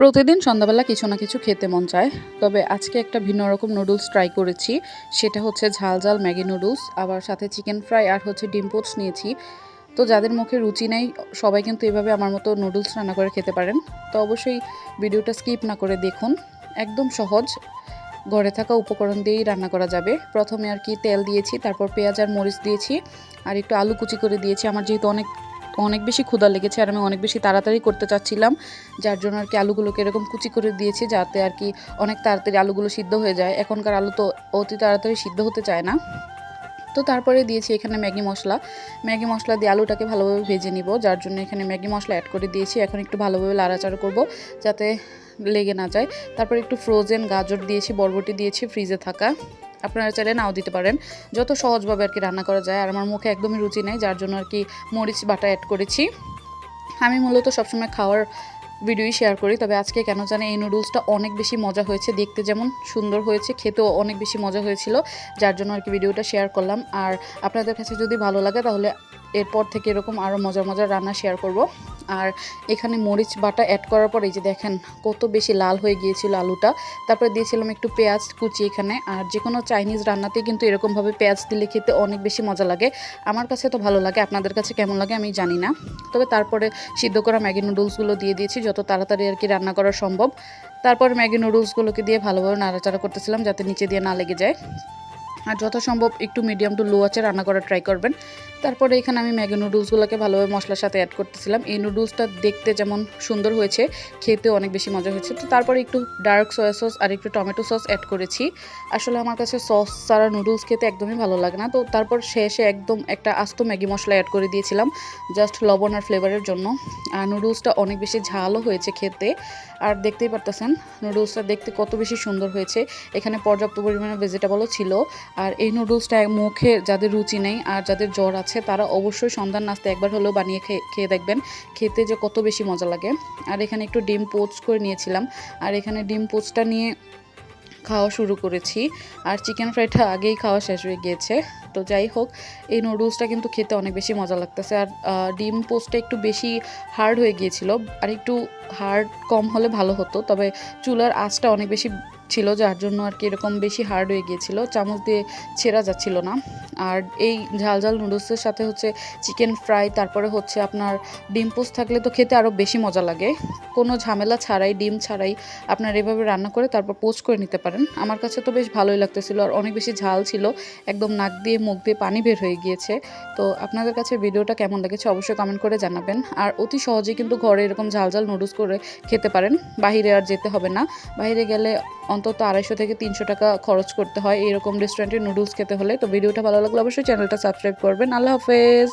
প্রতিদিন সন্ধ্যাবেলা কিছু না কিছু খেতে মন চায়। তবে আজকে একটা ভিন্ন রকম নুডলস ট্রাই করেছি। সেটা হচ্ছে ঝাল ঝাল ম্যাগি নুডলস, আবার সাথে চিকেন ফ্রাই আর হচ্ছে ডিম পোচ নিয়েছি। তো যাদের মুখে রুচি নেই সবাই কিন্তু এভাবে আমার মতো নুডলস রান্না করে খেতে পারেন। তো অবশ্যই ভিডিওটা স্কিপ না করে দেখুন। একদম সহজ, ঘরে থাকা উপকরণ দিয়েই রান্না করা যাবে। প্রথমে আর কি তেল দিয়েছি, তারপর পেঁয়াজ আর মরিচ দিয়েছি, আর একটু আলু কুচি করে দিয়েছি। আমার যেহেতু অনেক অনেক বেশি ক্ষুধা লেগেছে আর আমি অনেক বেশি তাড়াতাড়ি করতে চাচ্ছিলাম, যার জন্য আর কি আলুগুলোকে এরকম কুচি করে দিয়েছি, যাতে আর কি অনেক তাড়াতাড়ি আলুগুলো সিদ্ধ হয়ে যায়। এখনকার আলু তো অতি তাড়াতাড়ি সিদ্ধ হতে চায় না। তো তারপরে দিয়েছি এখানে ম্যাগি মশলা দিয়ে আলুটাকে ভালোভাবে ভেজে নিব, যার জন্য এখানে ম্যাগি মশলা অ্যাড করে দিয়েছি। এখন একটু ভালোভাবে নাড়াচাড়া করব যাতে লেগে না যায়। তারপর একটু ফ্রোজেন গাজর দিয়েছি, বরবটি দিয়েছি ফ্রিজে থাকা, আপনারা চাইলে নাও দিতে পারেন। যত সহজভাবে আর কি রান্না করা যায়। আর আমার মুখে একদমই রুচি নেই, যার জন্য আর কি মরিচ বাটা অ্যাড করেছি। আমি মূলত সবসময় খাওয়ার ভিডিওই শেয়ার করি, তবে আজকে কেন জানি এই নুডলসটা অনেক বেশি মজা হয়েছে। দেখতে যেমন সুন্দর হয়েছে, খেতেও অনেক বেশি মজা হয়েছিল, যার জন্য আর কি ভিডিওটা শেয়ার করলাম। আর আপনাদের কাছে যদি ভালো লাগে তাহলে এরপর থেকে এরকম আরও মজার মজার রান্না শেয়ার করব। আর এখানে মরিচ বাটা অ্যাড করার পরে এই যে দেখেন কত বেশি লাল হয়ে গিয়েছিল আলুটা। তারপরে দিয়েছিলাম একটু পেঁয়াজ কুচি এখানে। আর যে কোনো চাইনিজ রান্নাতেই কিন্তু এরকমভাবে পেঁয়াজ দিলে খেতে অনেক বেশি মজা লাগে। আমার কাছে তো ভালো লাগে, আপনাদের কাছে কেমন লাগে আমি জানি না। তবে তারপরে সিদ্ধ করা ম্যাগি নুডলসগুলো দিয়ে দিয়েছি, যত তাড়াতাড়ি আর কি রান্না করা সম্ভব। তারপর ম্যাগি নুডলসগুলোকে দিয়ে ভালোভাবে নাড়াচাড়া করতেছিলাম যাতে নিচে দিয়ে না লেগে যায়। আর যথাসম্ভব একটু মিডিয়াম টু লো আঁচে রান্না করার ট্রাই করবেন। তারপরে এখানে আমি ম্যাগি নুডলসগুলোকে ভালোভাবে মশলার সাথে অ্যাড করতেছিলাম। এই নুডলসটা দেখতে যেমন সুন্দর হয়েছে, খেতেও অনেক বেশি মজা হয়েছে। তো তারপরে একটু ডার্ক সয়া সস আর একটু টমেটো সস অ্যাড করেছি। আসলে আমার কাছে সস ছাড়া নুডলস খেতে একদমই ভালো লাগে না। তো তারপর শেষে একদম একটা আস্ত ম্যাগি মশলা অ্যাড করে দিয়েছিলাম, জাস্ট লবণ আর ফ্লেভারের জন্য। আর নুডলসটা অনেক বেশি ঝালও হয়েছে খেতে। আর দেখতেই পারতেছেন নুডলসটা দেখতে কত বেশি সুন্দর হয়েছে। এখানে পর্যাপ্ত পরিমাণে ভেজিটেবলও ছিল। আর এই নুডলসটা মুখে যাদের রুচি নেই আর যাদের জ্বর আছে তারা অবশ্যই সন্ধ্যার নাস্তা একবার হলেও বানিয়ে খেয়ে দেখবেন, খেতে যে কত বেশি মজা লাগে। আর এখানে একটু ডিম পোচ করে নিয়েছিলাম, আর এখানে ডিম পোচটা নিয়ে খাওয়া শুরু করেছি। আর চিকেন ফ্রাইটা আগেই খাওয়া শেষ হয়ে গিয়েছে। তো যাই হোক, এই নুডলসটা কিন্তু খেতে অনেক বেশি মজা লাগতেছে। আর ডিম পোচটা একটু বেশি হার্ড হয়ে গিয়েছিল, আর একটু হার্ড কম হলে ভালো হতো। তবে চুলার আঁচটা অনেক বেশি ছিল, যার জন্য আর কি এরকম বেশি হার্ড হয়ে গিয়েছিল, চামচ দিয়ে ছেঁড়া যাচ্ছিল না। আর এই ঝাল ঝাল নুডলসের সাথে হচ্ছে চিকেন ফ্রাই, তারপরে হচ্ছে আপনার ডিম পোস্ট থাকলে তো খেতে আরও বেশি মজা লাগে। কোনো ঝামেলা ছাড়াই, ডিম ছাড়াই আপনার এভাবে রান্না করে তারপর পোস্ট করে নিতে পারেন। আমার কাছে তো বেশ ভালোই লাগতেছিল, আর অনেক বেশি ঝাল ছিল, একদম নাক দিয়ে মুখ দিয়ে পানি বের হয়ে গিয়েছে। তো আপনাদের কাছে ভিডিওটা কেমন লেগেছে অবশ্যই কমেন্ট করে জানাবেন। আর অতি সহজেই কিন্তু ঘরে এরকম ঝাল ঝাল নুডলস করে খেতে পারেন, বাহিরে আর যেতে হবে না। বাইরে গেলে অন্তত 250 থেকে 300 টাকা খরচ করতে হয় এরকম রেস্টুরেন্টের নুডলস খেতে হলে। তো ভিডিওটা ভালো লাগলে অবশ্যই চ্যানেলটা সাবস্ক্রাইব করবেন। আল্লাহ হাফেজ।